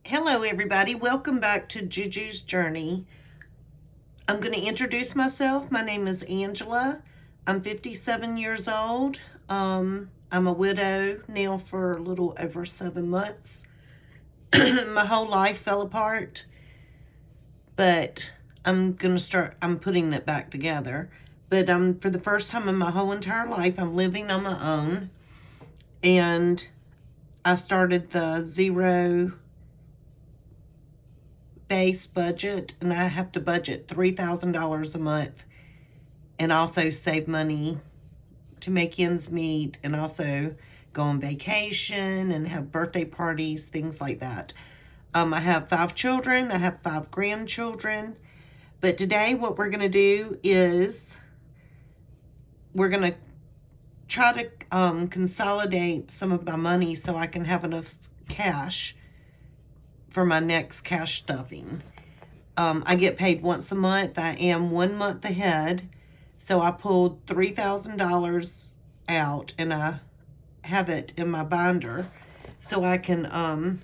Hello everybody, welcome back to Juju's Journey. I'm going to introduce myself. My name is Angela. I'm 57 years old. I'm a widow now for a little over 7 months. My whole life fell apart, but I'm putting it back together. But for the first time in my whole entire life, I'm living on my own. And I started the zero base budget, and I have to budget $3,000 a month and also save money to make ends meet and also go on vacation and have birthday parties, things like that. I have 5 children. I have 5 grandchildren. But today what we're going to do is we're going to try to consolidate some of my money so I can have enough cash for my next cash stuffing. I get paid once a month. I am 1 month ahead. So I pulled $3,000 out and I have it in my binder so I can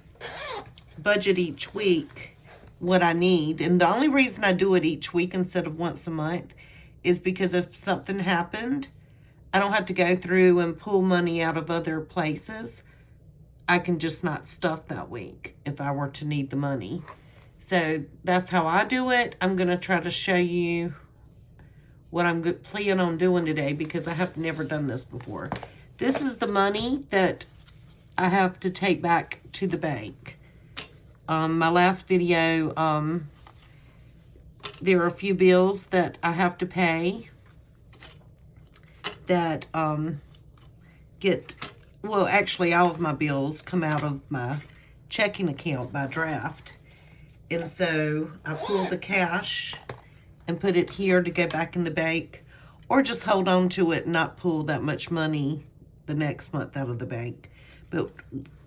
budget each week what I need. And the only reason I do it each week instead of once a month is because if something happened, I don't have to go through and pull money out of other places. I can just not stuff that week if I were to need the money. So that's how I do it. I'm going to try to show you what I'm planning on doing today because I have never done this before. This is the money that I have to take back to the bank. My last video, there are a few bills that I have to pay that well, actually, all of my bills come out of my checking account by draft. And so I pull the cash and put it here to go back in the bank, or just hold on to it and not pull that much money the next month out of the bank. But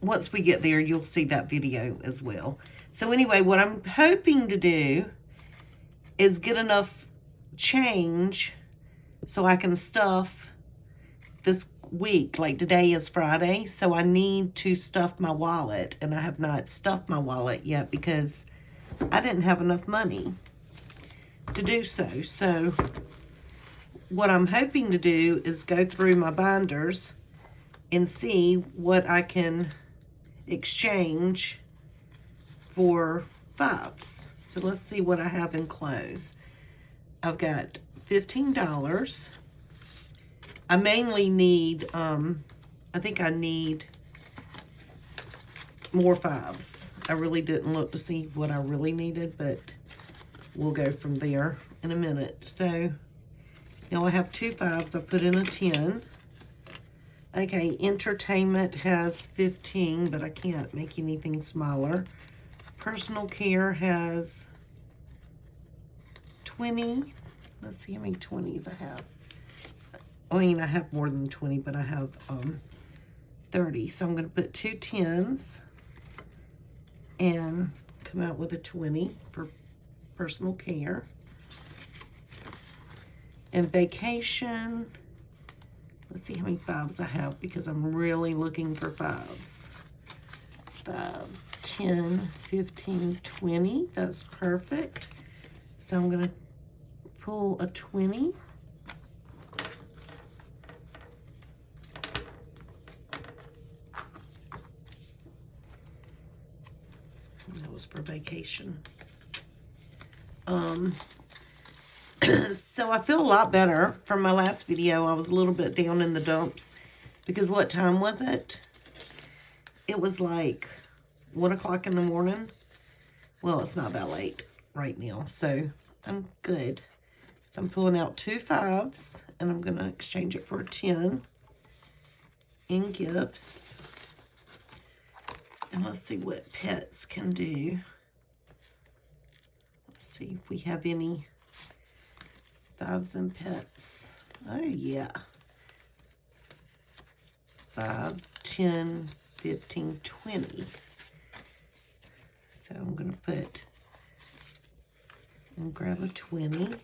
once we get there, you'll see that video as well. So anyway, what I'm hoping to do is get enough change so I can stuff this week. Like today is Friday, so I need to stuff my wallet, and I have not stuffed my wallet yet because I didn't have enough money to do so. So what I'm hoping to do is go through my binders and see what I can exchange for 5s. So let's see what I have in clothes. I've got $15. I mainly need, I think I need more 5s. I really didn't look to see what I really needed, but we'll go from there in a minute. So now I have 2 5s. I put in a 10. Okay, entertainment has 15, but I can't make anything smaller. Personal care has 20. Let's see how many 20s I have. I mean, I have more than 20, but I have 30. So I'm going to put 2 10s and come out with a 20 for personal care. And vacation, let's see how many 5s I have because I'm really looking for 5s. 5, 10, 15, 20. That's perfect. So I'm going to pull a 20. That was for vacation. So I feel a lot better from my last video. I was a little bit down in the dumps because what time was it? It was like 1 o'clock in the morning. Well, it's not that late right now, so I'm good. So I'm pulling out 2 5s and I'm going to exchange it for a 10 in gifts. And let's see what pets can do. Let's see if we have any 5s and pets. Oh, yeah. 5, 10, 15, 20. So I'm going to put and grab a 20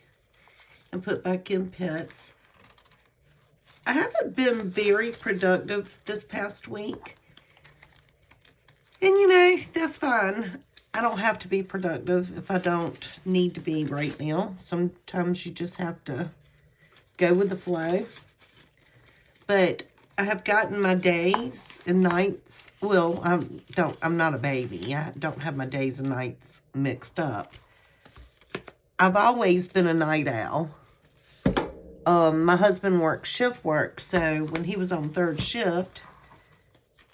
and put back in pets. I haven't been very productive this past week. And you know, that's fine. I don't have to be productive if I don't need to be right now. Sometimes you just have to go with the flow. But I have gotten my days and nights. Well, I'm not a baby. I don't have my days and nights mixed up. I've always been a night owl. My husband works shift work, so when he was on third shift,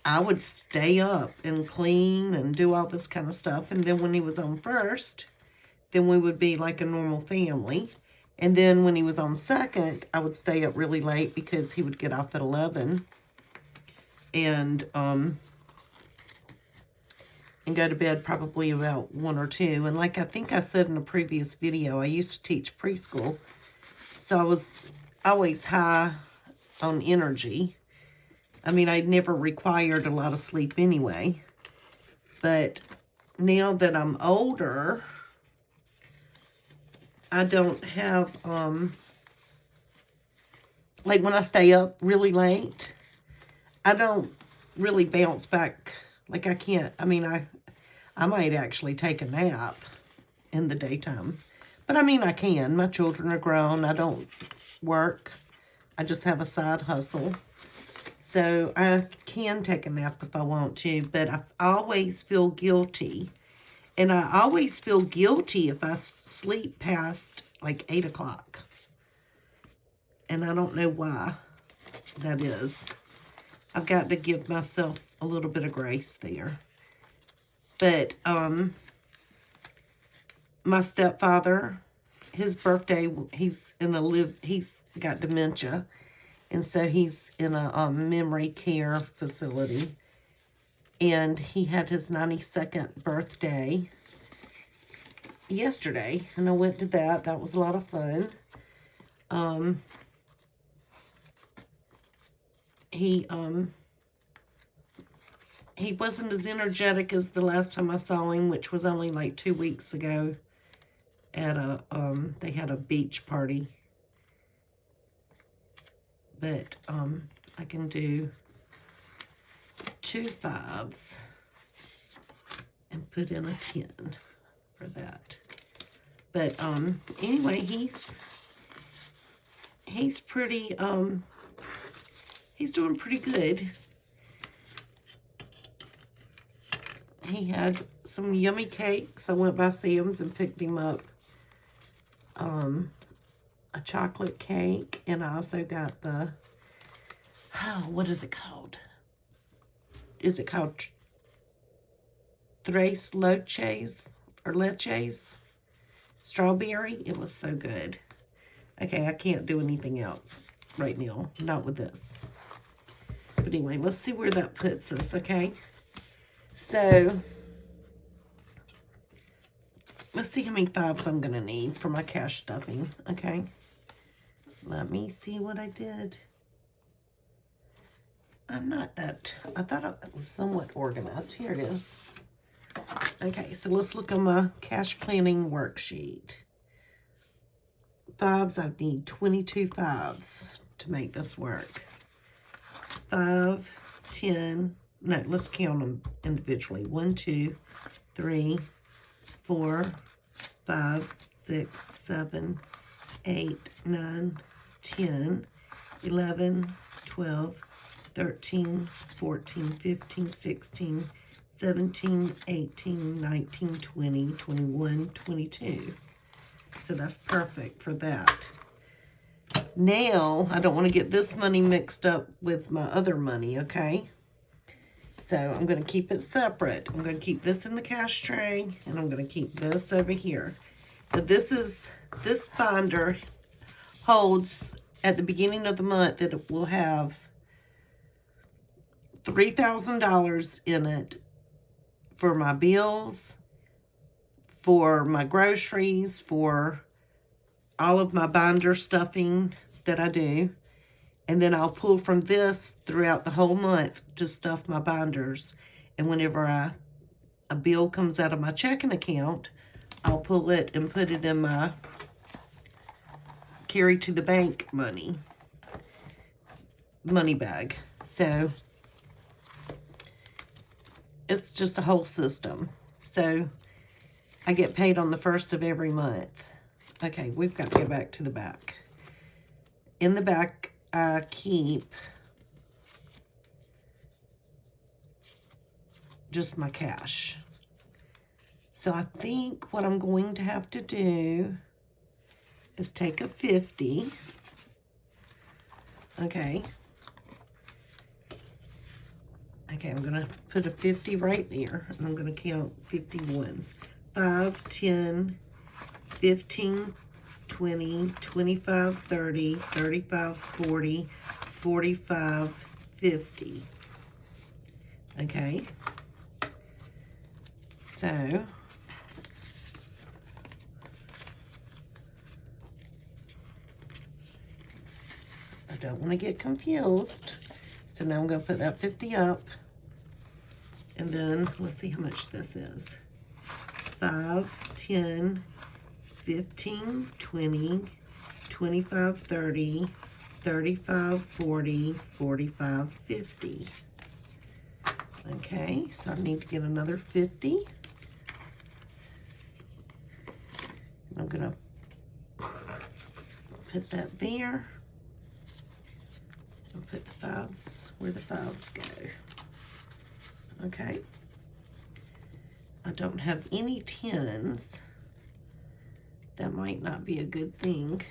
I would stay up and clean and do all this kind of stuff. And then when he was on first, then we would be like a normal family. And then when he was on second, I would stay up really late because he would get off at 11 and go to bed probably about 1 or 2. And like I think I said in a previous video, I used to teach preschool. So I was always high on energy. I mean, I never required a lot of sleep anyway. But now that I'm older, I don't have, like when I stay up really late, I don't really bounce back. Like I can't, I mean, I might actually take a nap in the daytime. But I mean, I can. My children are grown. I don't work. I just have a side hustle. So I can take a nap if I want to, but I always feel guilty. And I always feel guilty if I sleep past like 8 o'clock. And I don't know why that is. I've got to give myself a little bit of grace there. But my stepfather, his birthday, he's got dementia. And so he's in a memory care facility. And he had his 92nd birthday yesterday. And I went to that. That was a lot of fun. He wasn't as energetic as the last time I saw him, which was only like 2 weeks ago at they had a beach party. But I can do 2 5s and put in a 10 for that. But anyway, he's pretty he's doing pretty good. He had some yummy cakes. I went by Sam's and picked him up a chocolate cake, and I also got the, what is it called? Is it called Tres Leches or Leches? Strawberry. It was so good. Okay, I can't do anything else right now. Not with this. But anyway, let's see where that puts us, okay? So, let's see how many 5s I'm going to need for my cash stuffing, okay? Let me see what I did. I'm not that, I thought it was somewhat organized. Here it is. Okay, so let's look on my cash planning worksheet. 5s, I need 22 5s to make this work. 5, 10, no, let's count them individually. 1, 2, 3, 4, 5, 6, 7, 8, 9, 10, 11, 12, 13, 14, 15, 16, 17, 18, 19, 20, 21, 22. So that's perfect for that. Now, I don't want to get this money mixed up with my other money, okay? So I'm going to keep it separate. I'm going to keep this in the cash tray, and I'm going to keep this over here. Now this binder holds at the beginning of the month that it will have $3,000 in it for my bills, for my groceries, for all of my binder stuffing that I do. And then I'll pull from this throughout the whole month to stuff my binders. And whenever a bill comes out of my checking account, I'll pull it and put it in my carry to the bank money bag. So It's just a whole system. So I get paid on the 1st of every month. Okay, we've got to go back to the back. In the back, I keep just my cash. So I think what I'm going to have to do is take a 50. Okay. Okay, I'm going to put a 50 right there, and I'm going to count 51s. 5, 10, 15, 20, 25, 30, 35, 40, 45, 50. Okay. So, I don't want to get confused. So now I'm going to put that 50 up. And then, let's see how much this is. 5, 10, 15, 20, 25, 30, 35, 40, 45, 50. Okay, so I need to get another 50. And I'm going to put that there. And put the 5s where the 5s go. Okay. I don't have any 10s. That might not be a good thing.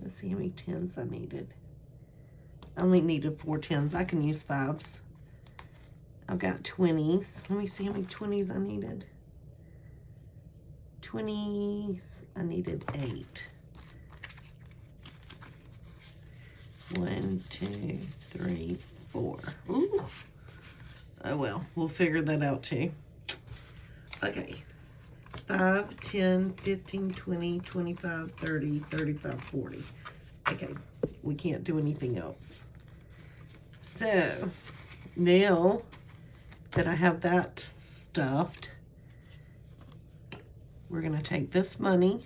Let's see how many 10s I needed. I only needed 4 10s. I can use 5s. I've got 20s. Let me see how many 20s I needed. 20s, I needed 8. 1, 2, 3, 4. Ooh. Oh well, we'll figure that out too. Okay. 5, 10, 15, 20, 25, 30, 35, 40. Okay, we can't do anything else. So, now that I have that stuffed, we're going to take this money,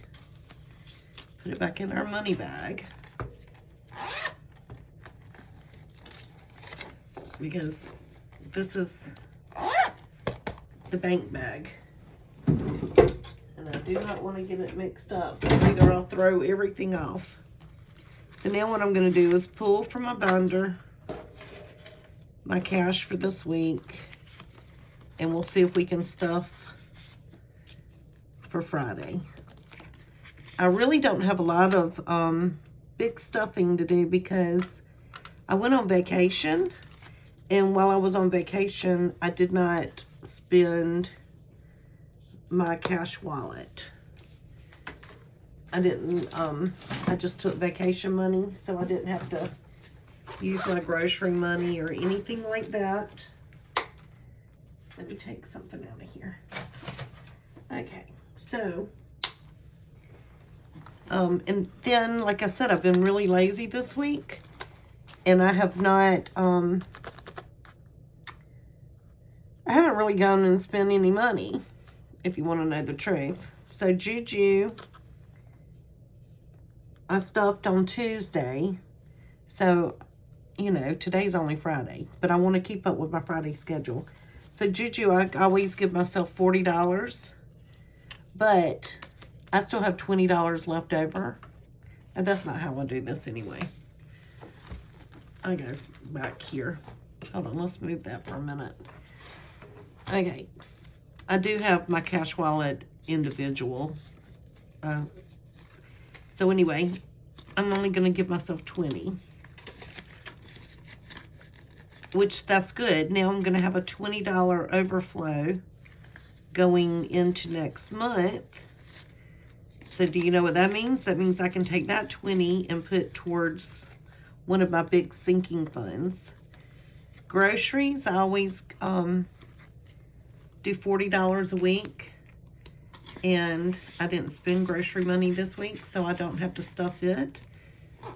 put it back in our money bag, because this is the bank bag. And I do not want to get it mixed up, either I'll throw everything off. So now what I'm going to do is pull from my binder my cash for this week, and we'll see if we can stuff for Friday. I really don't have a lot of big stuffing to do because I went on vacation, and while I was on vacation, I did not spend my cash wallet. I didn't, I just took vacation money, so I didn't have to use my grocery money or anything like that. Let me take something out of here. Okay, so, and then, like I said, I've been really lazy this week, and I have not, I haven't really gone and spent any money, if you want to know the truth. So, Juju, I stuffed on Tuesday, so, you know, today's only Friday, but I want to keep up with my Friday schedule. So, Juju, I always give myself $40, but I still have $20 left over, and that's not how I do this anyway. I go back here. Hold on, let's move that for a minute. Okay, I do have my cash wallet individual. So anyway, I'm only going to give myself 20. Which, that's good. Now I'm going to have a $20 overflow going into next month. So do you know what that means? That means I can take that 20 and put towards one of my big sinking funds. Groceries, I always do $40 a week. And I didn't spend grocery money this week, so I don't have to stuff it.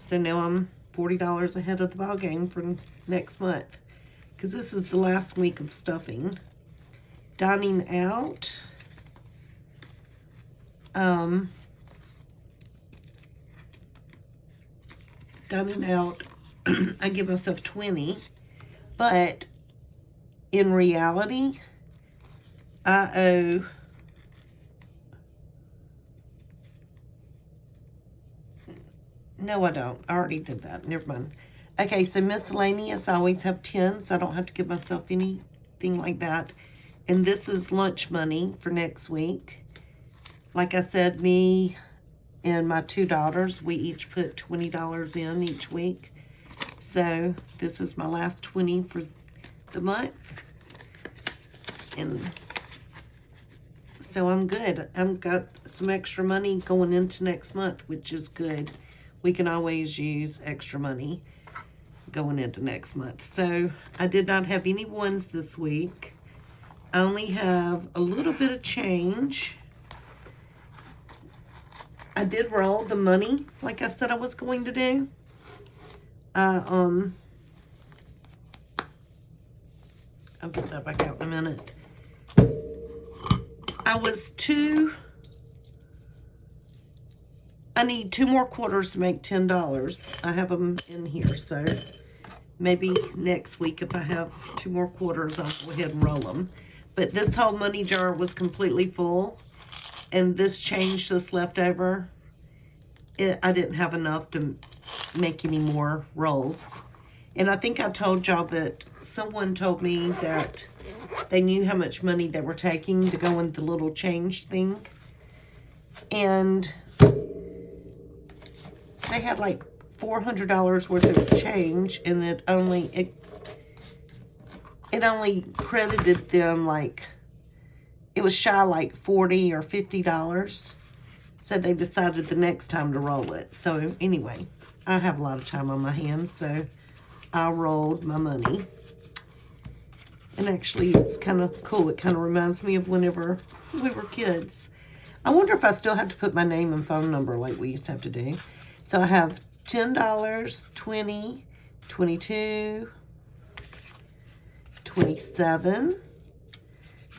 So now I'm $40 ahead of the ball game for next month, because this is the last week of stuffing. Dining out. Dining out I give myself 20, but in reality, I owe no, I don't. I already did that. Never mind. Okay, so miscellaneous, I always have 10, so I don't have to give myself anything like that. And this is lunch money for next week. Like I said, me and my 2 daughters, we each put $20 in each week. So this is my last 20 for the month. And so I'm good. I've got some extra money going into next month, which is good. We can always use extra money going into next month. So I did not have any ones this week. I only have a little bit of change. I did roll the money like I said I was going to do. I'll get that back out in a minute. I need 2 more quarters to make $10. I have them in here, so maybe next week if I have 2 more quarters, I'll go ahead and roll them. But this whole money jar was completely full, and this change that's left over, I didn't have enough to make any more rolls. And I think I told y'all that someone told me that they knew how much money they were taking to go in the little change thing. And they had like $400 worth of change, and it only credited them like, it was shy like $40 or $50. So they decided the next time to roll it. So anyway, I have a lot of time on my hands, so I rolled my money. And actually, it's kind of cool. It kind of reminds me of whenever we were kids. I wonder if I still have to put my name and phone number like we used to have to do. So I have $10, $20, $22, $27,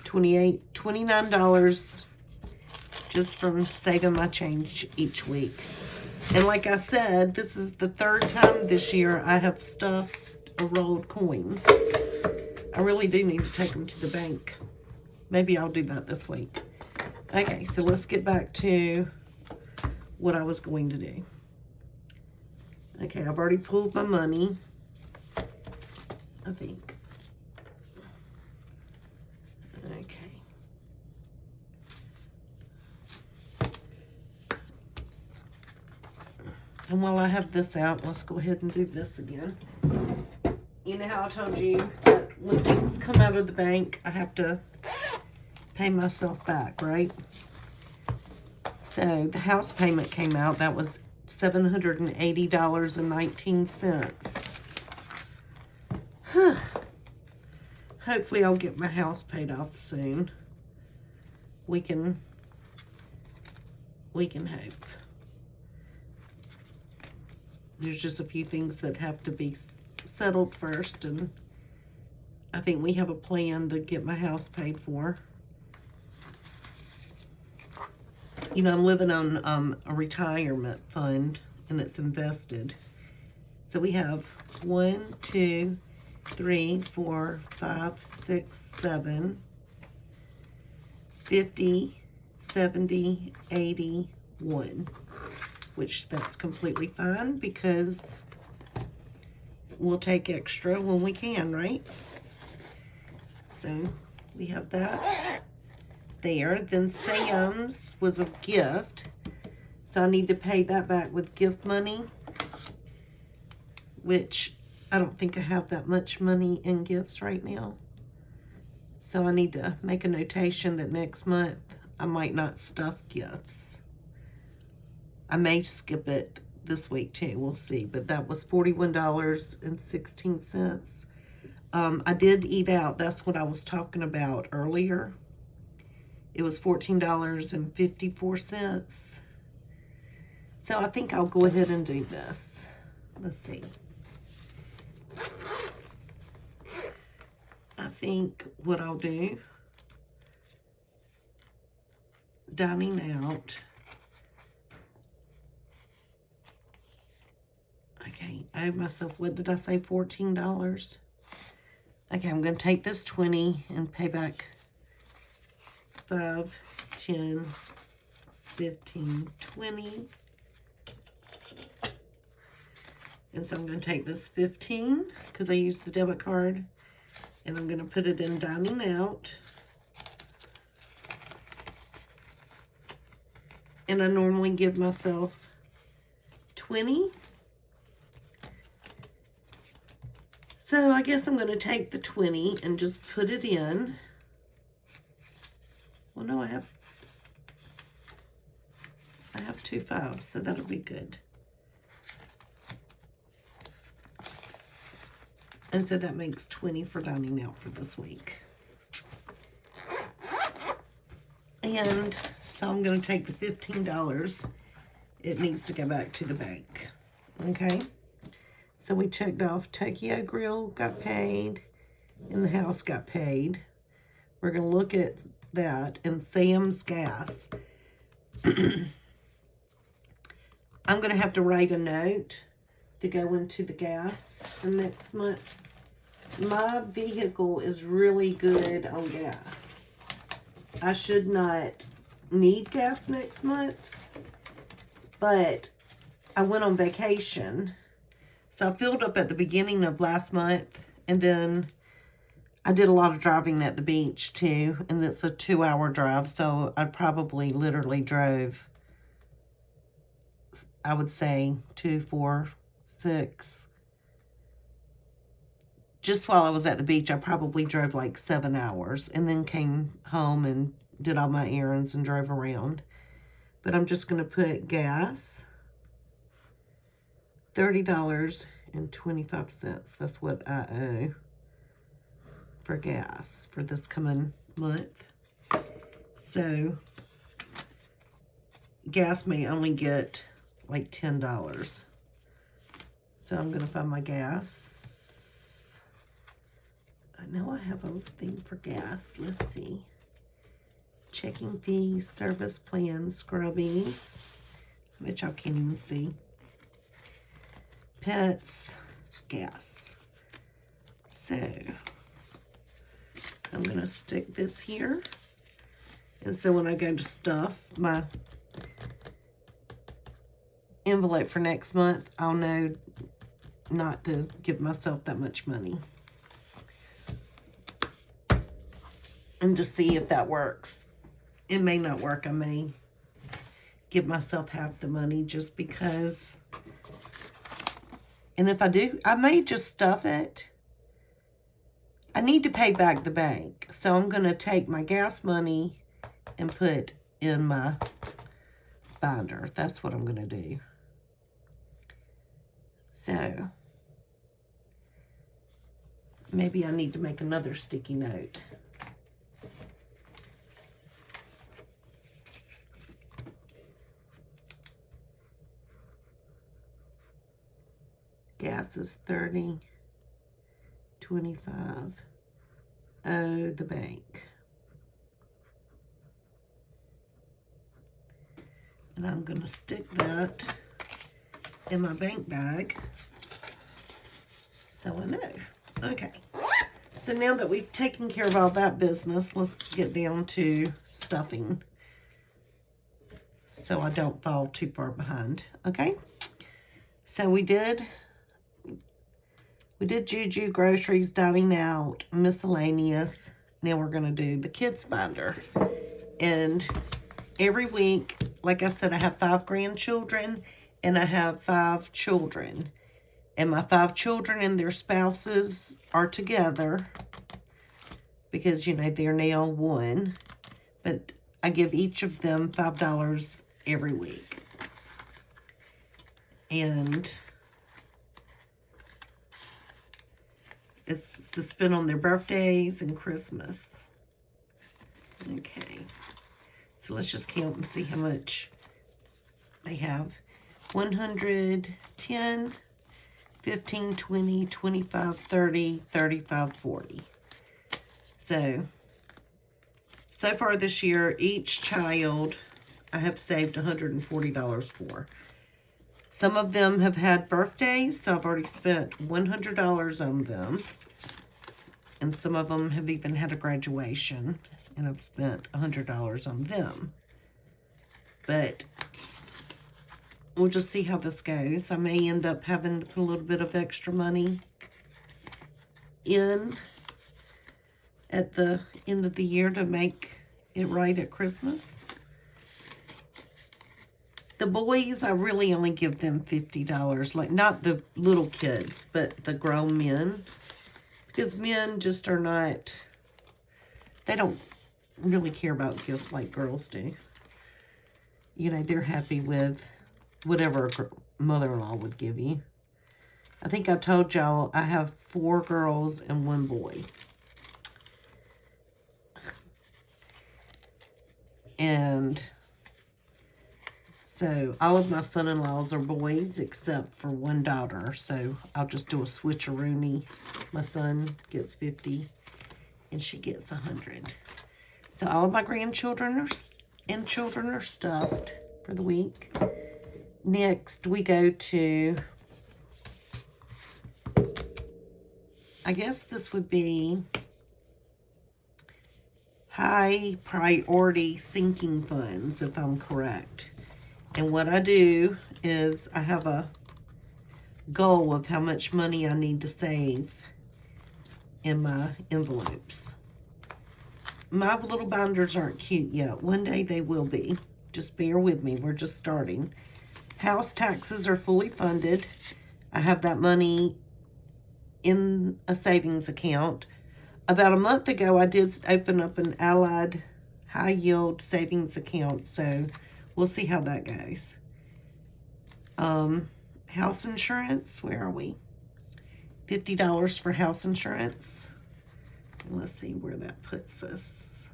$28, $29 just from saving my change each week. And like I said, this is the 3rd time this year I have stuffed or rolled coins. I really do need to take them to the bank. Maybe I'll do that this week. Okay, so let's get back to what I was going to do. Okay, I've already pulled my money, I think. Okay. And while I have this out, let's go ahead and do this again. You know how I told you that when things come out of the bank, I have to pay myself back, right? So the house payment came out. That was $780.19. Hopefully I'll get my house paid off soon. We can hope. There's just a few things that have to be settled first, and I think we have a plan to get my house paid for. You know, I'm living on a retirement fund, and it's invested. So we have 1, 2, 3, 4, 5, 6, 7, 50, 70, 80, 1. Which that's completely fine because we'll take extra when we can, right? So we have that there. Then Sam's was a gift, so I need to pay that back with gift money, which I don't think I have that much money in gifts right now. So I need to make a notation that next month I might not stuff gifts. I may skip it this week too, we'll see. But that was $41.16. I did eat out. That's what I was talking about earlier. It was $14.54. So I think I'll go ahead and do this. Let's see. I think what I'll do, dining out. Okay, I owe myself, what did I say, $14? Okay, I'm going to take this 20 and pay back 5, 10, 15, 20. And so I'm going to take this 15 because I used the debit card, and I'm going to put it in dining out. And I normally give myself 20. So I guess I'm going to take the 20 and just put it in. Well, no, I have 2 5s, so that'll be good. And so that makes 20 for dining out for this week. And so I'm going to take the $15. It needs to go back to the bank. Okay? So we checked off Tokyo Grill got paid, and the house got paid. We're going to look at that, and Sam's Gas. I'm going to have to write a note to go into the gas for next month. My vehicle is really good on gas. I should not need gas next month, but I went on vacation. So I filled up at the beginning of last month, and then I did a lot of driving at the beach too, and it's a 2-hour drive, so I probably literally drove, I would say 2, 4, 6. Just while I was at the beach, I probably drove like 7 hours, and then came home and did all my errands and drove around. But I'm just going to put gas, $30.25. That's what I owe for gas for this coming month. So gas may only get like $10. So I'm going to find my gas. I know I have a thing for gas. Let's see. Checking fees, service plans, scrubbies. I bet y'all can't even see. Pets, gas. So I'm going to stick this here. And so when I go to stuff my envelope for next month, I'll know not to give myself that much money. And to see if that works. It may not work. I may give myself half the money just because. And if I do, I may just stuff it. I need to pay back the bank. So I'm going to take my gas money and put in my binder. That's what I'm going to do. So maybe I need to make another sticky note. Gas is $30, $25. Owe the bank. And I'm going to stick that in my bank bag so I know. Okay. So now that we've taken care of all that business, let's get down to stuffing so I don't fall too far behind. Okay. So we did Juju, groceries, dining out, miscellaneous. Now we're going to do the kids binder. And every week, like I said, I have 5 grandchildren and I have 5 children. And my 5 children and their spouses are together because, you know, they're now one. But I give each of them $5 every week. And it's to spend on their birthdays and Christmas. Okay. So let's just count and see how much they have. 110, 15, 20, 25, 30, 35, 40. So far this year, each child I have saved $140 for. Some of them have had birthdays, so I've already spent $100 on them. And some of them have even had a graduation, and I've spent $100 on them. But we'll just see how this goes. I may end up having to put a little bit of extra money in at the end of the year to make it right at Christmas. The boys, I really only give them $50. Like, not the little kids, but the grown men. Because men just are not, they don't really care about gifts like girls do. You know, they're happy with whatever a mother-in-law would give you. I think I told y'all I have 4 girls and 1 boy. And so all of my son-in-laws are boys except for 1 daughter. So I'll just do a switcheroonie. My son gets 50 and she gets 100. So all of my grandchildren and children are stuffed for the week. Next we go to, I guess this would be high priority sinking funds, if I'm correct. And what I do is I have a goal of how much money I need to save in my envelopes. My little binders aren't cute yet. One day they will be. Just bear with me. We're just starting. House taxes are fully funded. I have that money in a savings account. About a month ago, I did open up an Allied high yield savings account, so we'll see how that goes. House insurance, where are we? $50 for house insurance. Let's see where that puts us.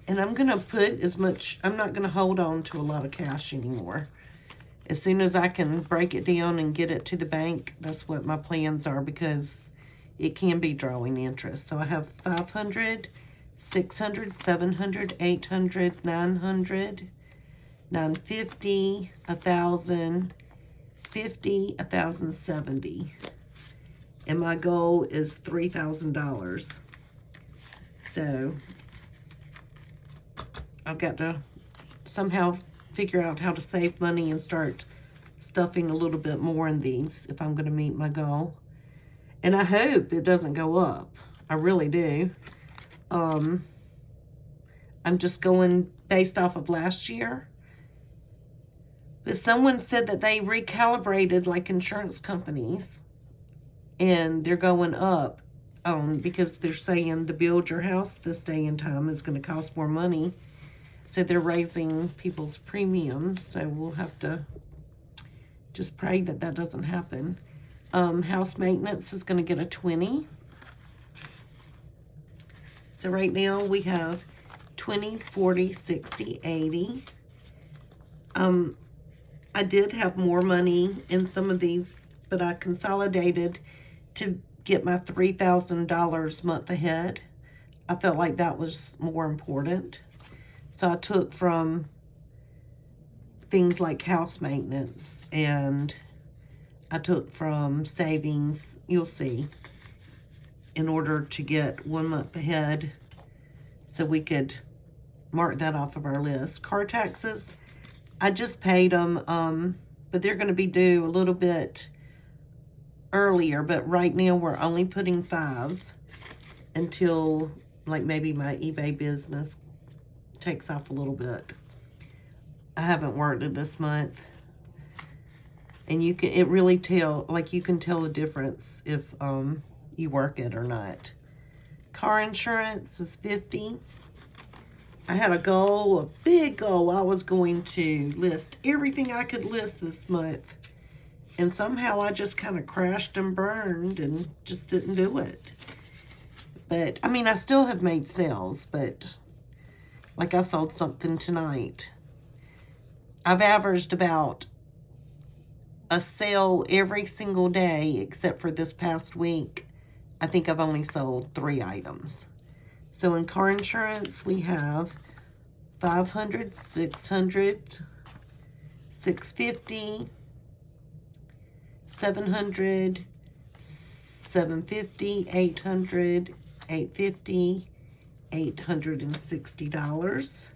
And I'm going to put as much, I'm not going to hold on to a lot of cash anymore. As soon as I can break it down and get it to the bank, that's what my plans are, because it can be drawing interest. So I have 500, 600, 700, 800, 900, 950, 1,000, 50, 1,070. And my goal is $3,000. So I've got to somehow figure out how to save money and start stuffing a little bit more in these if I'm going to meet my goal. And I hope it doesn't go up. I really do. I'm just going based off of last year. But someone said that they recalibrated, like insurance companies, and they're going up because they're saying the build your house this day and time is going to cost more money. So they're raising people's premiums. So we'll have to just pray that that doesn't happen. House maintenance is going to get a 20. So right now we have 20, 40, 60, 80. I did have more money in some of these, but I consolidated to get my $3,000 month ahead. I felt like that was more important. So I took from things like house maintenance, and I took from savings, you'll see, in order to get 1 month ahead so we could mark that off of our list. Car taxes, I just paid them, but they're going to be due a little bit earlier, but right now we're only putting 5 until like maybe my eBay business takes off a little bit. I haven't worked it this month, and you can, it really tell, like you can tell the difference if you work it or not. Car insurance is 50. I had a goal, a big goal. I was going to list everything I could list this month, and somehow I just kind of crashed and burned and just didn't do it. But I mean, I still have made sales, but like I sold something tonight. I've averaged about a sale every single day except for this past week. I think I've only sold 3 items. So in car insurance, we have 500, 600, $650, $700, $750, $800, $850, $860.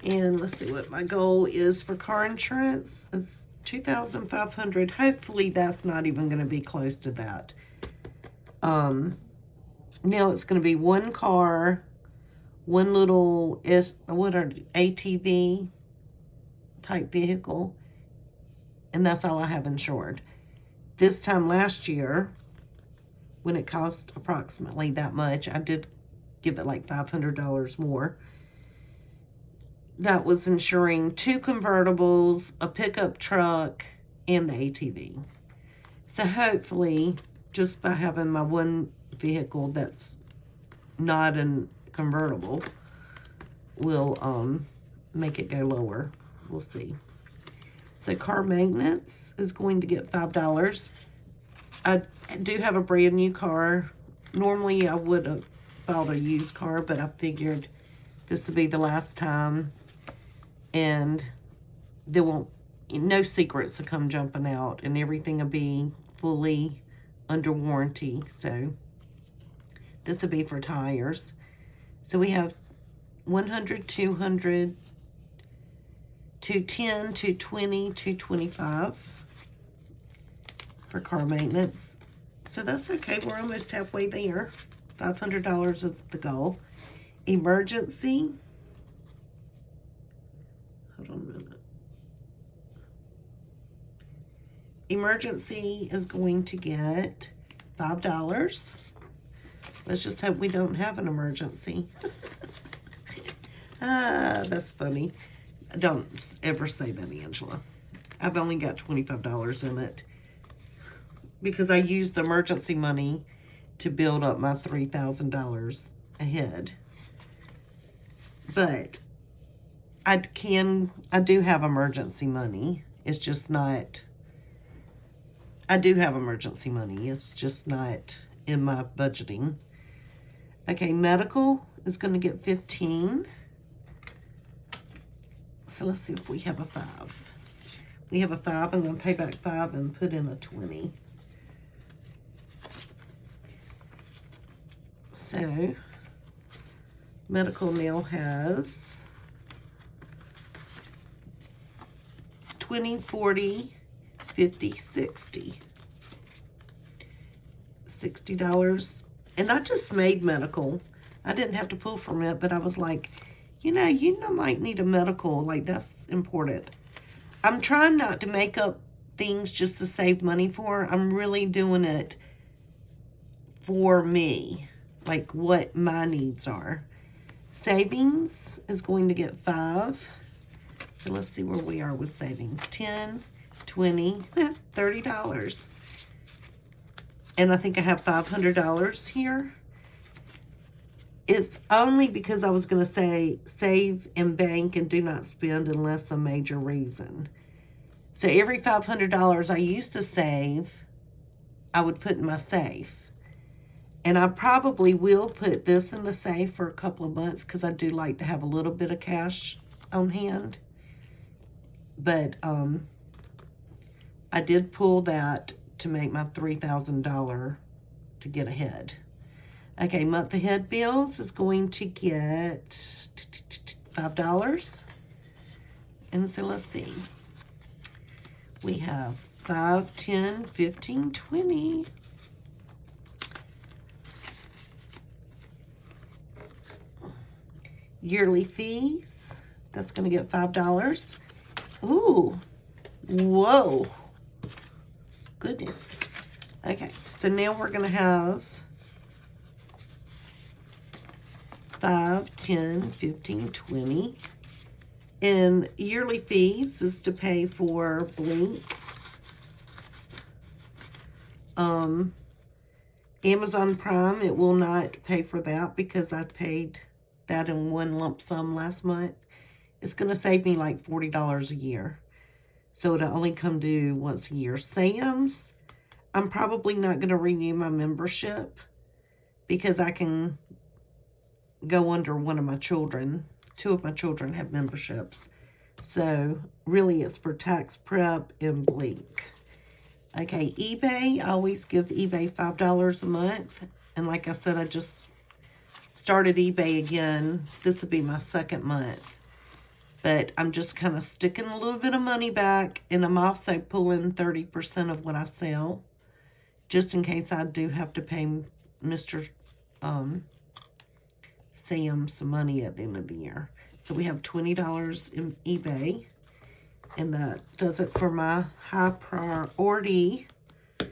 And let's see what my goal is for car insurance. It's $2,500. Hopefully that's not even going to be close to that. Now it's going to be one car, one little ATV type vehicle, and that's all I have insured. This time last year, when it cost approximately that much, I did give it like $500 more. That was insuring 2 convertibles, a pickup truck, and the ATV. So hopefully, just by having my one vehicle that's not a convertible, will make it go lower. We'll see. So car maintenance is going to get $5. I do have a brand new car. Normally I would have bought a used car, but I figured this would be the last time, and there won't, no secrets will come jumping out, and everything will be fully under warranty. So this will be for tires. So we have 100, 200, 210, 220, 225 for car maintenance. So that's okay. We're almost halfway there. $500 is the goal. Emergency. Hold on a minute. Emergency is going to get $5. Let's just hope we don't have an emergency. That's funny. Don't ever say that, Angela. I've only got $25 in it because I used the emergency money to build up my $3,000 ahead. But I do have emergency money. It's just not, I do have emergency money. It's just not in my budgeting. Okay, medical is going to get 15. So let's see if we have a 5. We have a 5. I'm going to pay back 5 and put in a 20. So medical now has 20, 40, 50, 60. $60. And I just made medical. I didn't have to pull from it, but I was like, you might need a medical. Like, that's important. I'm trying not to make up things just to save money for. I'm really doing it for me, like what my needs are. Savings is going to get 5. So let's see where we are with savings. 10, 20, $30. And I think I have $500 here. It's only because I was going to say save and bank and do not spend unless a major reason. So every $500 I used to save, I would put in my safe. And I probably will put this in the safe for a couple of months because I do like to have a little bit of cash on hand. But I did pull that to make my $3,000 to get ahead. Okay, month ahead bills is going to get $5. And so let's see. We have 5, 10, 15, 20. Yearly fees, that's going to get $5. Ooh, whoa. Goodness. Okay, so now we're going to have 5, 10, 15, 20. And yearly fees is to pay for Blink. Amazon Prime, it will not pay for that because I paid that in one lump sum last month. It's going to save me like $40 a year. So it'll only come due once a year. Sam's, I'm probably not going to renew my membership because I can go under one of my children. 2 of my children have memberships. So really it's for tax prep and Blink. Okay, eBay, I always give eBay $5 a month. And like I said, I just started eBay again. This will be my second month. But I'm just kind of sticking a little bit of money back. And I'm also pulling 30% of what I sell. Just in case I do have to pay Mr. Sam some money at the end of the year. So we have $20 in eBay. And that does it for my high priority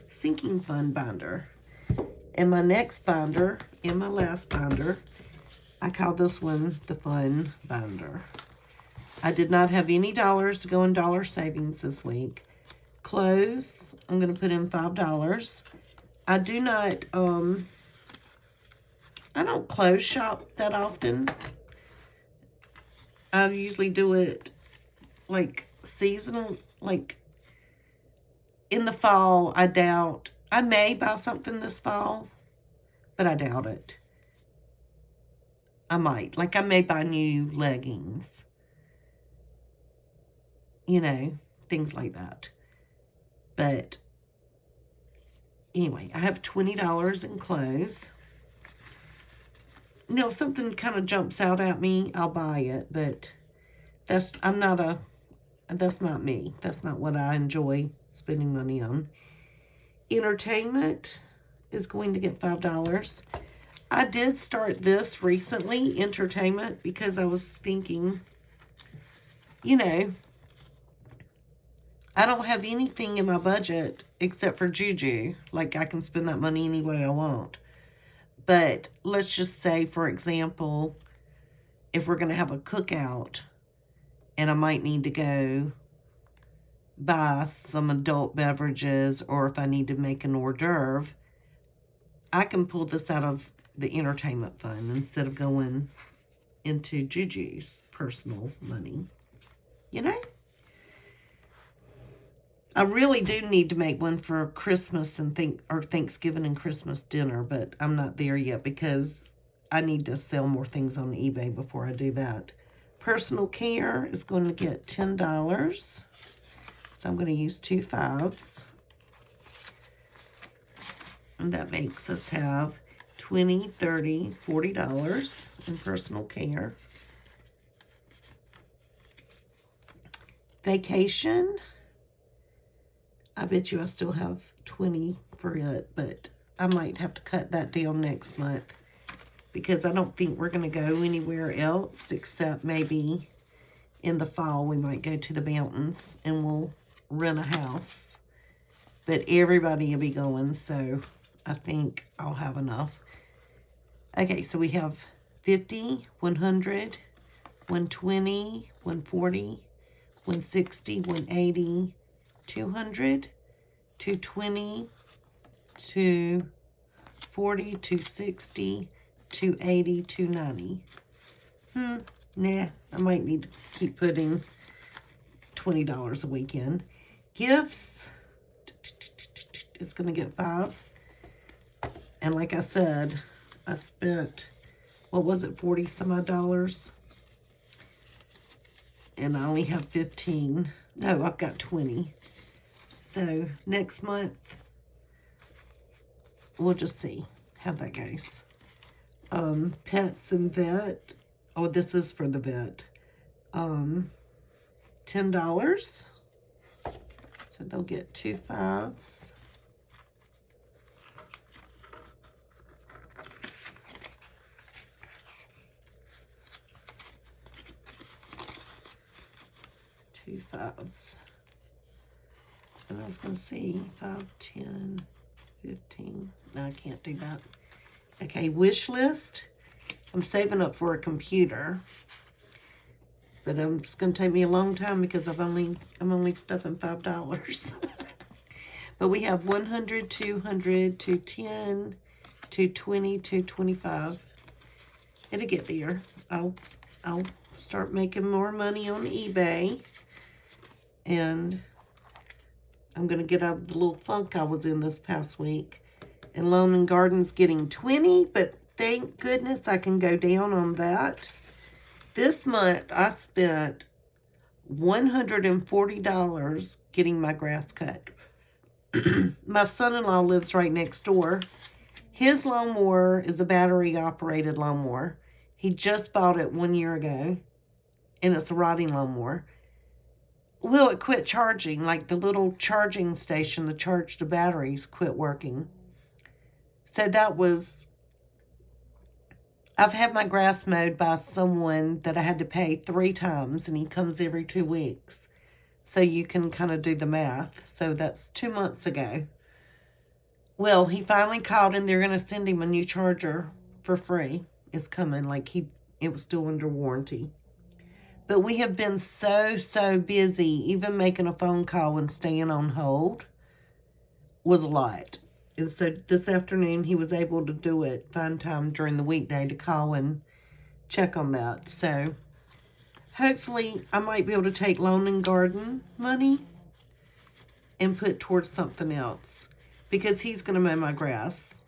sinking fund binder. And my next binder, and my last binder, I call this one the fun binder. I did not have any dollars to go in dollar savings this week. Clothes, I'm going to put in $5. I do not, I don't clothes shop that often. I usually do it like seasonal, like in the fall. I doubt, I may buy something this fall, but I doubt it. I might, like I may buy new leggings, you know, things like that. But anyway, I have $20 in clothes. You know, if something kind of jumps out at me, I'll buy it, but that's not me. That's not what I enjoy spending money on. Entertainment is going to get $5. I did start this recently, entertainment, because I was thinking, you know, I don't have anything in my budget except for Juju. Like, I can spend that money any way I want. But let's just say, for example, if we're going to have a cookout and I might need to go buy some adult beverages, or if I need to make an hors d'oeuvre, I can pull this out of the entertainment fund instead of going into Juju's personal money. You know? I really do need to make one for Christmas and Thanksgiving and Christmas dinner, but I'm not there yet because I need to sell more things on eBay before I do that. Personal care is going to get $10. So I'm going to use 2 5s. And that makes us have $20, $30, $40 in personal care. Vacation. I bet you I still have 20 for it, but I might have to cut that down next month because I don't think we're going to go anywhere else except maybe in the fall we might go to the mountains and we'll rent a house. But everybody will be going, so I think I'll have enough. Okay, so we have 50, 100, 120, 140, 160, 180, 200, 220, 240, 260, 280, 290. Nah, I might need to keep putting $20 a week in. Gifts, it's going to get 5. And like I said, I spent, what was it, 40 some odd dollars? And I only have 15. No, I've got 20. So next month, we'll just see how that goes. Pets and vet. Oh, this is for the vet. $10. So they'll get 2 5s. Two 5s. And I was going to see 5, 10, 15. No, I can't do that. Okay, wish list. I'm saving up for a computer. But it's going to take me a long time because I'm only stuffing $5. But we have 100, 200, 210, 220, 225. It'll get there. I'll start making more money on eBay. And I'm going to get out of the little funk I was in this past week. And Lawn and Garden's getting 20, but thank goodness I can go down on that. This month I spent $140 getting my grass cut. My son-in-law lives right next door. His lawnmower is a battery-operated lawnmower. He just bought it 1 year ago, and it's a riding lawnmower. Well, it quit charging, like the little charging station to charge the batteries quit working. So that was, I've had my grass mowed by someone that I had to pay 3 times, and he comes every 2 weeks. So you can kind of do the math. So that's 2 months ago. Well, he finally called, and they're going to send him a new charger for free. It's coming, like it was still under warranty. But we have been so busy, even making a phone call and staying on hold was a lot. And so this afternoon, he was able to do it, find time during the weekday to call and check on that. So hopefully I might be able to take Lawn and Garden money and put towards something else, because he's going to mow my grass.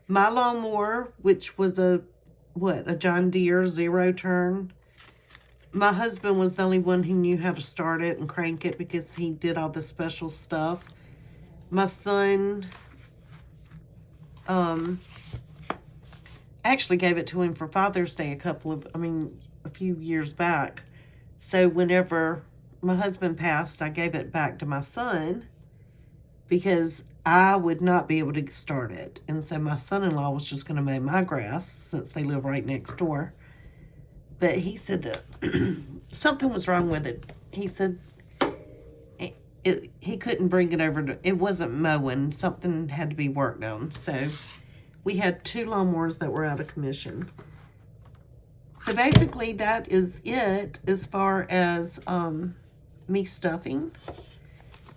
My lawnmower, which was a John Deere 0-turn. My husband was the only one who knew how to start it and crank it because he did all the special stuff. My son actually gave it to him for Father's Day a few years back. So whenever my husband passed, I gave it back to my son because I would not be able to start it. And so my son-in-law was just going to mow my grass since they live right next door. But he said that something was wrong with it. He said he couldn't bring it over. It wasn't mowing. Something had to be worked on. So we had 2 lawnmowers that were out of commission. So basically that is it as far as me stuffing.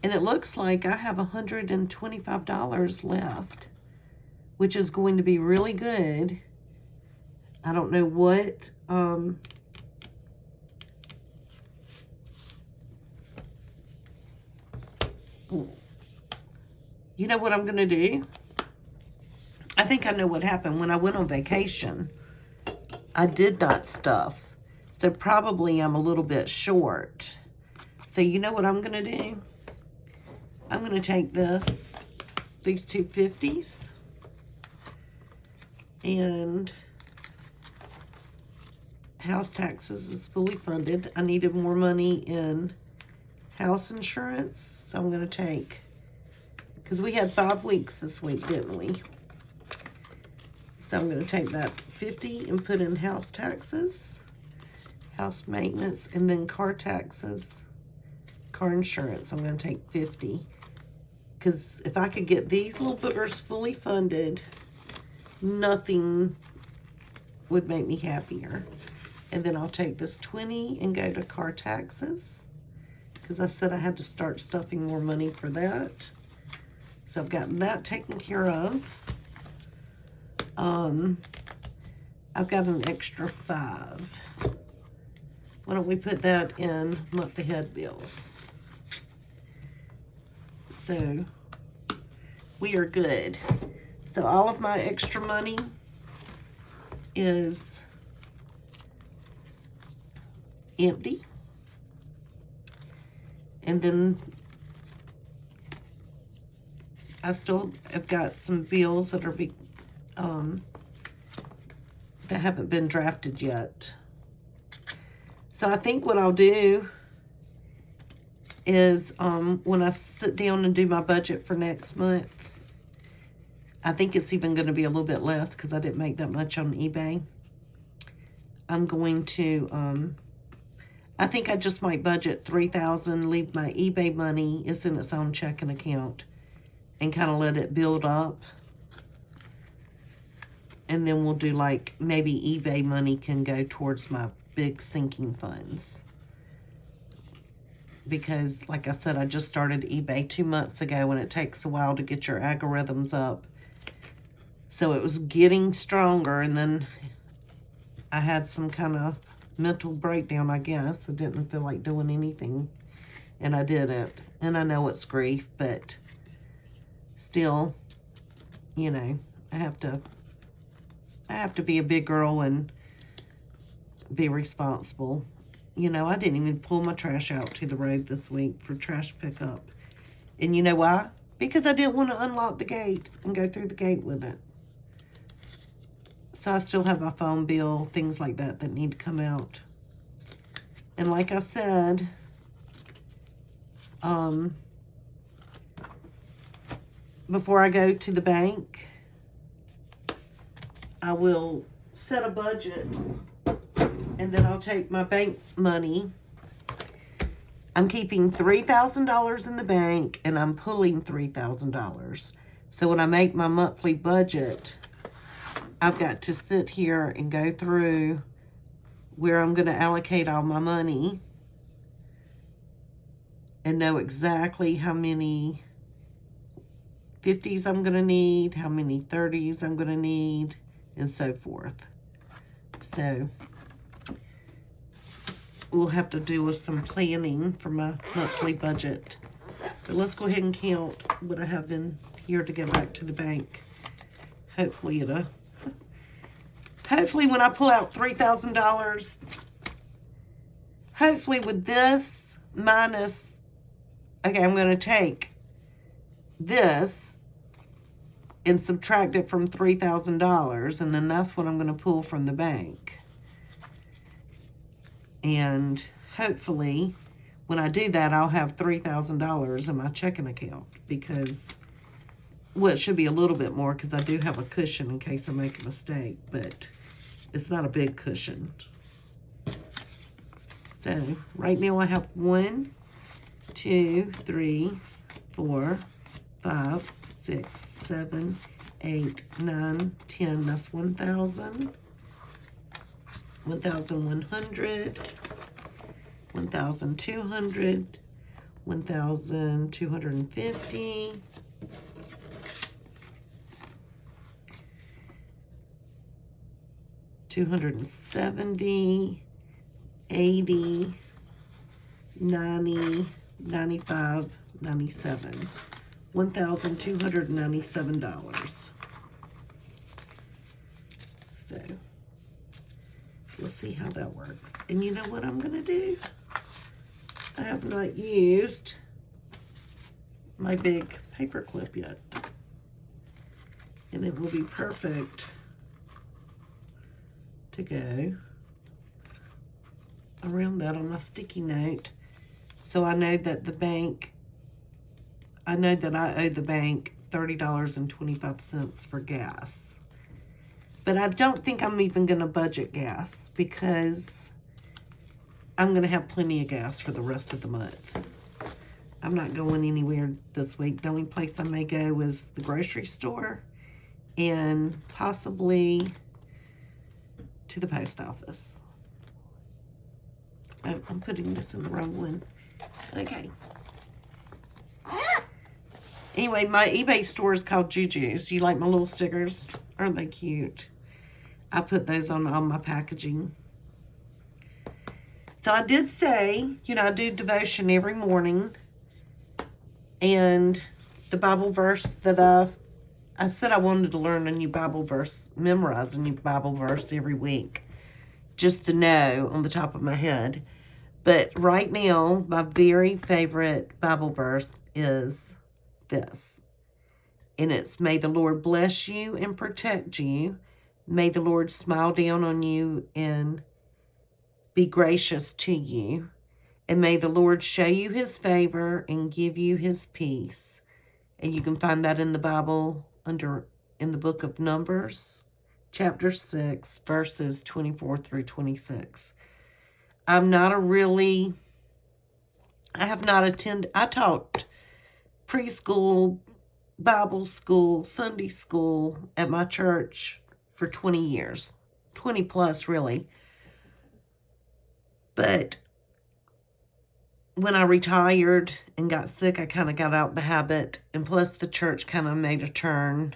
And it looks like I have $125 left, which is going to be really good. I don't know what you know what I'm going to do? I think I know what happened. When I went on vacation, I did not stuff. So probably I'm a little bit short. So you know what I'm going to do? I'm going to take these 2 50s, and house taxes is fully funded. I needed more money in house insurance, so I'm going to take, because we had 5 weeks this week, didn't we? So I'm going to take that 50 and put in house taxes, house maintenance, and then car taxes, car insurance. I'm going to take 50. Because if I could get these little boogers fully funded, nothing would make me happier. And then I'll take this 20 and go to car taxes, because I said I had to start stuffing more money for that. So I've gotten that taken care of. I've got an extra 5. Why don't we put that in month ahead bills? So we are good. So all of my extra money is empty. And then I still have got some bills that are that haven't been drafted yet. So I think what I'll do is when I sit down and do my budget for next month, I think it's even going to be a little bit less because I didn't make that much on eBay. I'm going to, I think I just might budget $3,000, leave my eBay money, it's in its own checking account, and kind of let it build up. And then we'll do like, maybe eBay money can go towards my big sinking funds. Because, like I said, I just started eBay 2 months ago, and it takes a while to get your algorithms up. So it was getting stronger, and then I had some kind of mental breakdown, I guess. I didn't feel like doing anything, and I didn't. And I know it's grief, but still, you know, I have to be a big girl and be responsible You know, I didn't even pull my trash out to the road this week for trash pickup. And you know why? Because I didn't want to unlock the gate and go through the gate with it. So I still have my phone bill, things like that that need to come out. And like I said, before I go to the bank, I will set a budget, and then I'll take my bank money. I'm keeping $3,000 in the bank, and I'm pulling $3,000. So when I make my monthly budget, I've got to sit here and go through where I'm going to allocate all my money and know exactly how many 50s I'm going to need, how many 30s I'm going to need, and so forth. So we'll have to do with some planning for my monthly budget. But let's go ahead and count what I have in here to go back to the bank. Hopefully when I pull out $3,000, hopefully with this minus, okay, I'm going to take this and subtract it from $3,000, and then that's what I'm going to pull from the bank. And hopefully when I do that, I'll have $3,000 in my checking account, because, well, it should be a little bit more because I do have a cushion in case I make a mistake, but it's not a big cushion. So right now I have 1, 2, 3, 4, 5, 6, 7, 8, 9, 10. That's 1,000. 1,100. 1,200. 1,250. 270, 80, 90, 95, 97. $1,297. So we'll see how that works. And you know what I'm going to do? I have not used my big paper clip yet. And it will be perfect to go around that on my sticky note. So I know that the bank, I know that I owe the bank $30.25 for gas. But I don't think I'm even going to budget gas, because I'm going to have plenty of gas for the rest of the month. I'm not going anywhere this week. The only place I may go is the grocery store and possibly to the post office. Oh, I'm putting this in the wrong one. Okay. Anyway, my eBay store is called Juju's. You like my little stickers? Aren't they cute? I put those on all my packaging. So I did say, you know, I do devotion every morning. And the Bible verse that I said I wanted to learn a new Bible verse, memorize a new Bible verse every week, just to know on the top of my head. But right now, my very favorite Bible verse is this. And it's, may the Lord bless you and protect you. May the Lord smile down on you and be gracious to you. And may the Lord show you his favor and give you his peace. And you can find that in the Bible in the book of Numbers, chapter 6, verses 24 through 26. I have not attended, I taught preschool, Bible school, Sunday school at my church for 20 years, 20 plus really. But when I retired and got sick, I kind of got out the habit. And plus the church kind of made a turn.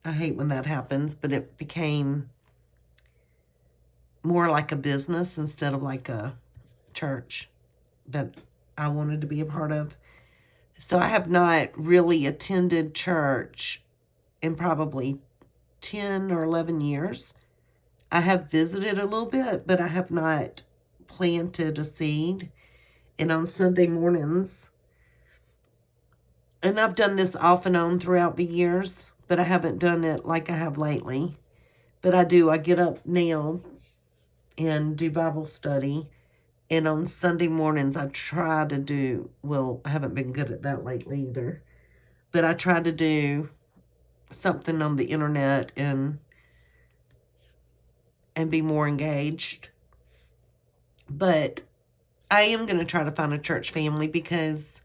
I hate when that happens, but it became more like a business instead of like a church that I wanted to be a part of. So I have not really attended church in probably 10 or 11 years. I have visited a little bit, but I have not planted a seed. And on Sunday mornings, and I've done this off and on throughout the years, but I haven't done it like I have lately. But I do. I get up now and do Bible study. And on Sunday mornings, I try to do, well, I haven't been good at that lately either. But I try to do something on the internet and be more engaged. But I am going to try to find a church family because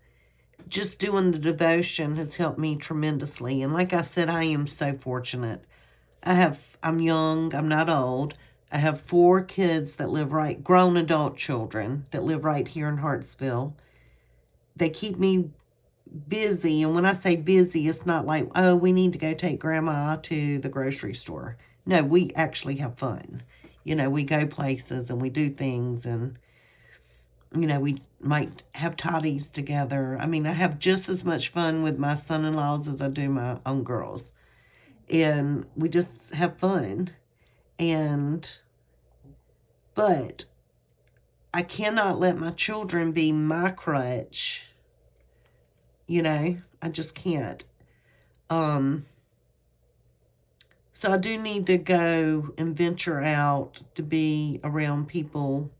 just doing the devotion has helped me tremendously. And like I said, I am so fortunate. I'm young, I'm not old. I have 4 kids that live grown adult children that live right here in Hartsville. They keep me busy. And when I say busy, it's not like, oh, we need to go take grandma to the grocery store. No, we actually have fun. You know, we go places and we do things, and, you know, we might have toddies together. I mean, I have just as much fun with my son-in-laws as I do my own girls. And we just have fun. But I cannot let my children be my crutch. You know, I just can't. So I do need to go and venture out to be around people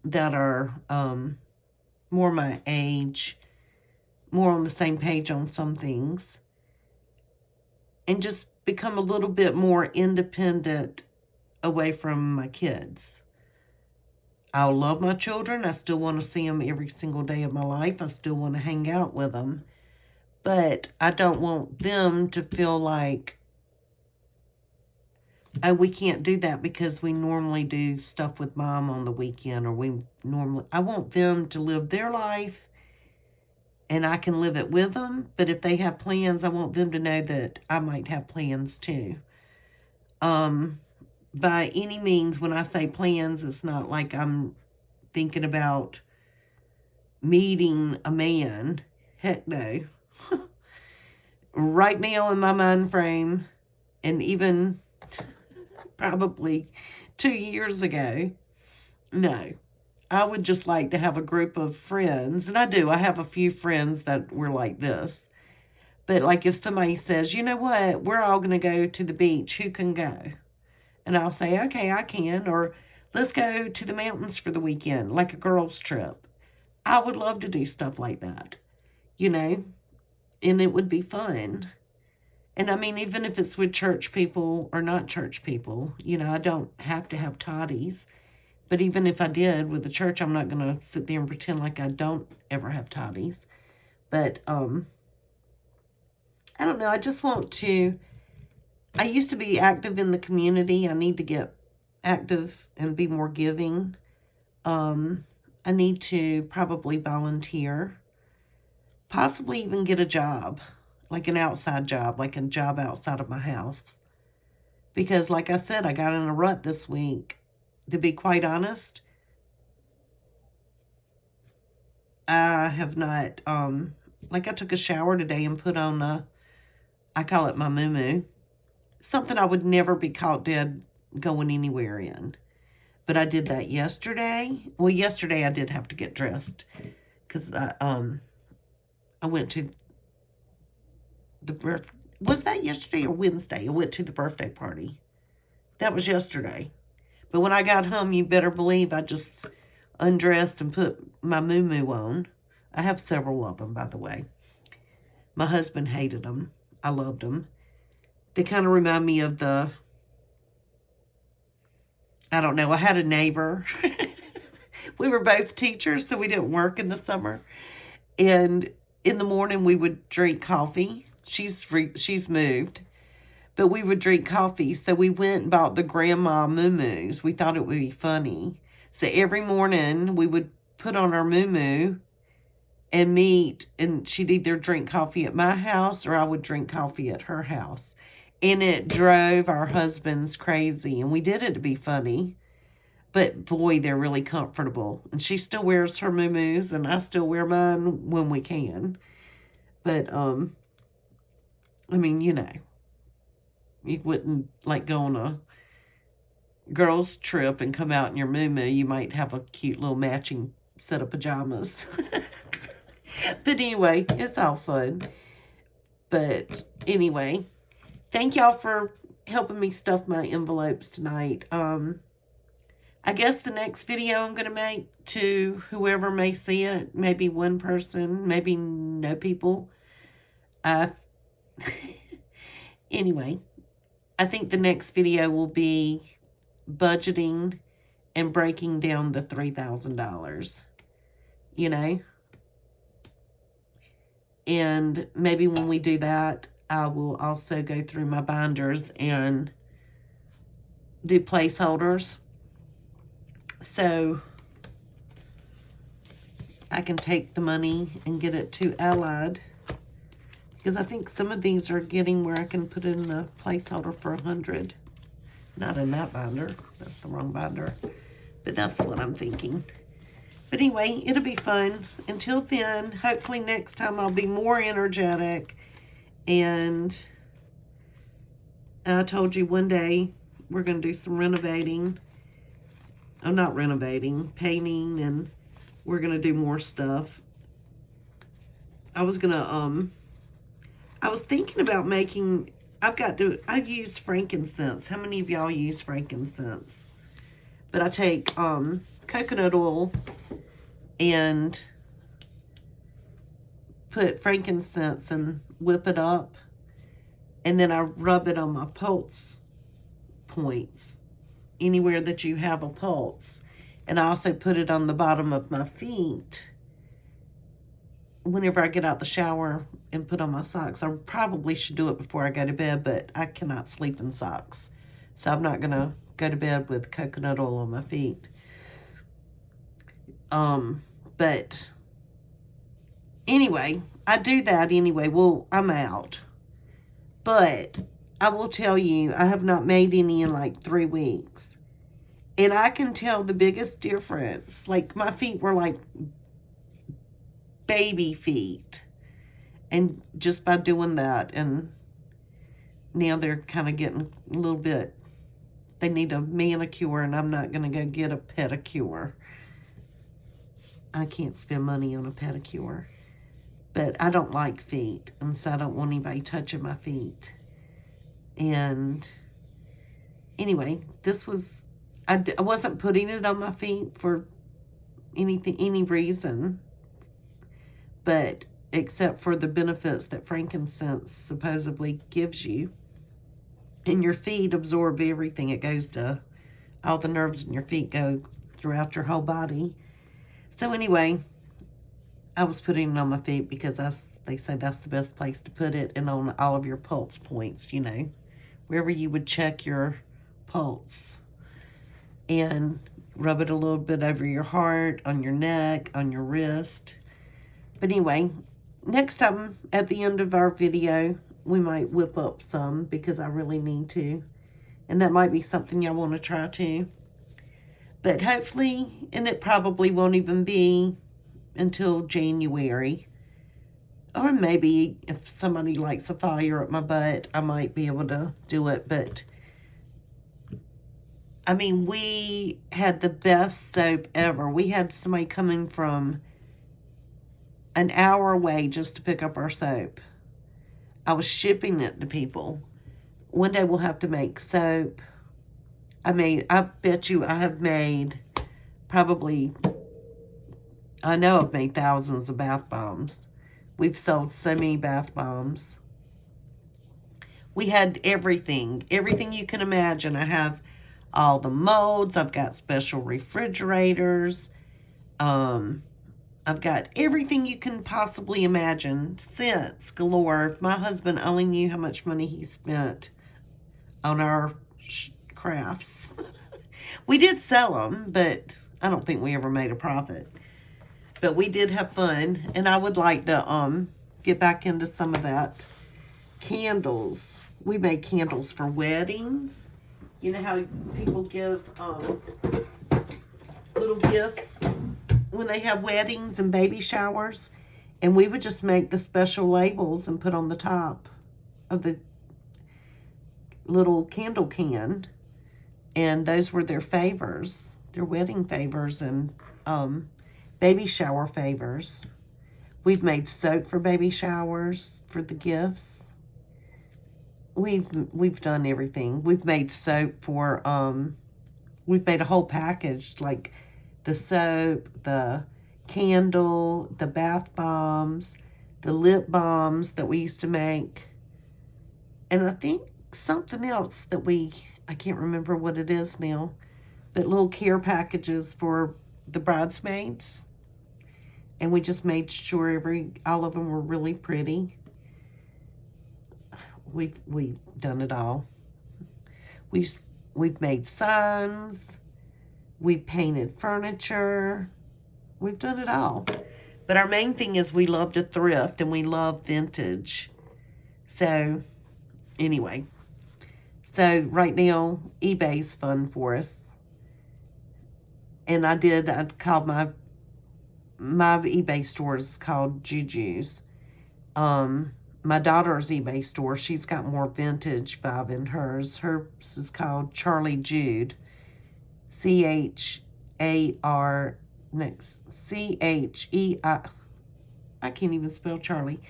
that are more my age, more on the same page on some things, and just become a little bit more independent away from my kids. I love my children. I still want to see them every single day of my life. I still want to hang out with them. But I don't want them to feel like, oh, we can't do that because we normally do stuff with mom on the weekend, or I want them to live their life and I can live it with them. But if they have plans, I want them to know that I might have plans too. By any means, when I say plans, it's not like I'm thinking about meeting a man. Heck no. Right now in my mind frame, and even probably 2 years ago, no. I would just like to have a group of friends, and I do. I have a few friends that were like this. But like if somebody says, you know what, we're all going to go to the beach, who can go? And I'll say, okay, I can. Or let's go to the mountains for the weekend, like a girls' trip. I would love to do stuff like that, you know, and it would be fun. And I mean, even if it's with church people or not church people, you know, I don't have to have toddies. But even if I did with the church, I'm not going to sit there and pretend like I don't ever have toddies. But I don't know. I just want to. I used to be active in the community. I need to get active and be more giving. I need to probably volunteer. Possibly even get a job, like an outside job, like a job outside of my house. Because like I said, I got in a rut this week. To be quite honest, I have not, like I took a shower today and put on I call it my moo-moo. Something I would never be caught dead going anywhere in. But I did that yesterday. Well, yesterday I did have to get dressed because I went to was that yesterday or Wednesday? I went to the birthday party. That was yesterday. But when I got home, you better believe I just undressed and put my moo-moo on. I have several of them, by the way. My husband hated them. I loved them. They kind of remind me of I don't know, I had a neighbor. We were both teachers, so we didn't work in the summer. And in the morning, we would drink coffee. She's moved. But we would drink coffee, so we went and bought the grandma moo-moos. We thought it would be funny. So every morning, we would put on our moo-moo and meet, and she'd either drink coffee at my house or I would drink coffee at her house. And it drove our husbands crazy, and we did it to be funny. But boy, they're really comfortable. And she still wears her moo-moos, and I still wear mine when we can. But, I mean, you know. You wouldn't like go on girls trip and come out in your muumuu, you might have a cute little matching set of pajamas. But anyway, it's all fun. But anyway, thank y'all for helping me stuff my envelopes tonight. I guess the next video I'm going to make to whoever may see it, maybe one person, maybe no people. Anyway, I think the next video will be budgeting and breaking down the $3,000, you know. And maybe when we do that, I will also go through my binders and do placeholders. So I can take the money and get it to Allied. Because I think some of these are getting where I can put in the placeholder for 100. Not in that binder. That's the wrong binder. But that's what I'm thinking. But anyway, it'll be fun. Until then, hopefully next time I'll be more energetic. And I told you one day we're going to do some renovating. Oh, not renovating, painting, and we're going to do more stuff. I was thinking about making, I've used frankincense. How many of y'all use frankincense? But I take coconut oil and put frankincense and whip it up. And then I rub it on my pulse points, anywhere that you have a pulse. And I also put it on the bottom of my feet whenever I get out the shower and put on my socks. I probably should do it before I go to bed, but I cannot sleep in socks. So I'm not going to go to bed with coconut oil on my feet. But anyway, I do that anyway. Well, I'm out. But I will tell you, I have not made any in like 3 weeks. And I can tell the biggest difference. Like, my feet were like baby feet. And just by doing that, and now they're kind of getting a little bit, they need a manicure, and I'm not going to go get a pedicure. I can't spend money on a pedicure. But I don't like feet, and so I don't want anybody touching my feet. And anyway, this was, I wasn't putting it on my feet for any reason, but except for the benefits that frankincense supposedly gives you. And your feet absorb everything. It goes to, all the nerves in your feet go throughout your whole body. So anyway, I was putting it on my feet because they say that's the best place to put it, and on all of your pulse points, you know, wherever you would check your pulse. And rub it a little bit over your heart, on your neck, on your wrist. But anyway, next time at the end of our video, we might whip up some because I really need to. And that might be something y'all want to try too. But hopefully, and it probably won't even be until January. Or maybe if somebody likes a fire up my butt, I might be able to do it. But I mean, we had the best soap ever. We had somebody coming from an hour away just to pick up our soap. I was shipping it to people. One day we'll have to make soap. I bet you I have made probably, I know I've made thousands of bath bombs. We've sold so many bath bombs. We had everything you can imagine. I have all the molds. I've got special refrigerators. I've got everything you can possibly imagine. Scents galore. If my husband only knew how much money he spent on our crafts. We did sell them, but I don't think we ever made a profit. But we did have fun, and I would like to get back into some of that. Candles. We made candles for weddings. You know how people give little gifts when they have weddings and baby showers? And we would just make the special labels and put on the top of the little candle can. And those were their favors, their wedding favors and baby shower favors. We've made soap for baby showers, for the gifts. We've done everything. We've made soap for, we've made a whole package, like the soap, the candle, the bath bombs, the lip balms that we used to make. And I think something else that I can't remember what it is now, but little care packages for the bridesmaids. And we just made sure all of them were really pretty. We've done it all. We've made signs. We've painted furniture. We've done it all. But our main thing is we love to thrift and we love vintage. So, anyway. So, right now, eBay's fun for us. And I called my eBay store is called Juju's. My daughter's eBay store, she's got more vintage vibe in hers. Hers is called Charlie Jude. C-H-A-R, next, C-H-E-I, I can't even spell Charlie.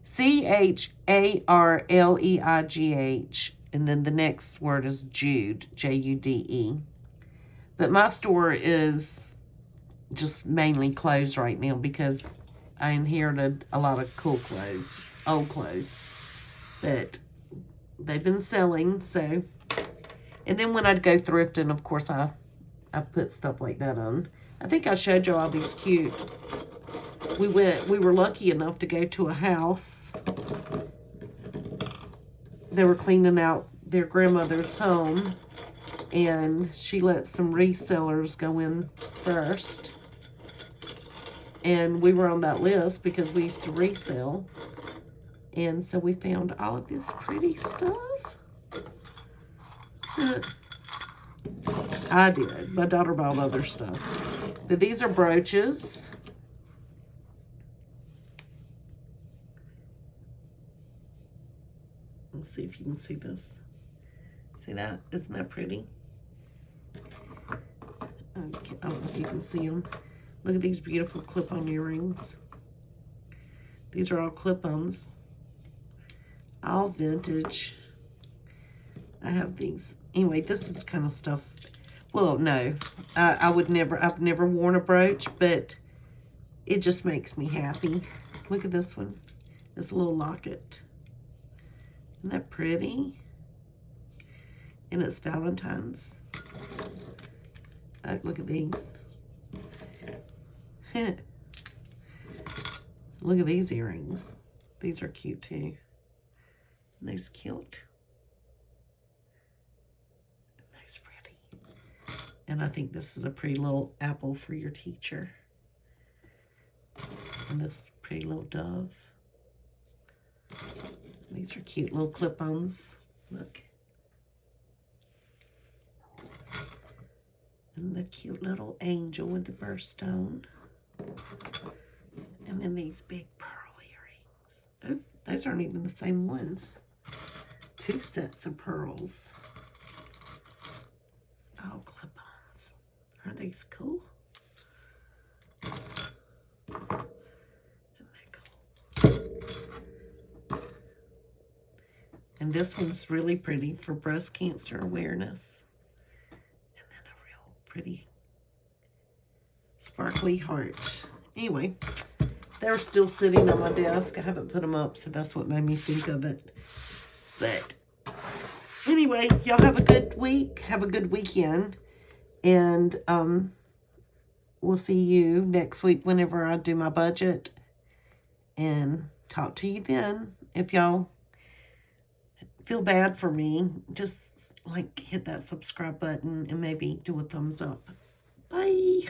C-H-A-R-L-E-I-G-H. And then the next word is Jude, J-U-D-E. But my store is just mainly clothes right now because I inherited a lot of cool clothes, old clothes. But they've been selling, so. And then when I'd go thrifting, of course, I put stuff like that on. I think I showed you all these cute. We were lucky enough to go to a house. They were cleaning out their grandmother's home. And she let some resellers go in first. And we were on that list because we used to resell. And so we found all of this pretty stuff. I did. My daughter bought other stuff. But these are brooches. Let's see if you can see this. See that? Isn't that pretty? I don't know if you can see them. Look at these beautiful clip-on earrings. These are all clip-ons. All vintage. I have these. Anyway, this is kind of stuff. Well, no. I've never worn a brooch, but it just makes me happy. Look at this one. It's a little locket. Isn't that pretty? And it's Valentine's. Look at these. Look at these earrings. These are cute too. Nice, cute. Nice, pretty. And I think this is a pretty little apple for your teacher. And this pretty little dove. These are cute little clip-ons. Look. And the cute little angel with the birthstone. And then these big pearl earrings. Oh, those aren't even the same ones. 2 sets of pearls. Oh, clip-ons. Are these cool? Isn't that cool? And this one's really pretty for breast cancer awareness. Pretty sparkly heart. Anyway, they're still sitting on my desk. I haven't put them up, so that's what made me think of it. But anyway, y'all have a good week. Have a good weekend. And we'll see you next week whenever I do my budget. And talk to you then. If y'all feel bad for me, just like hit that subscribe button and maybe do a thumbs up. Bye.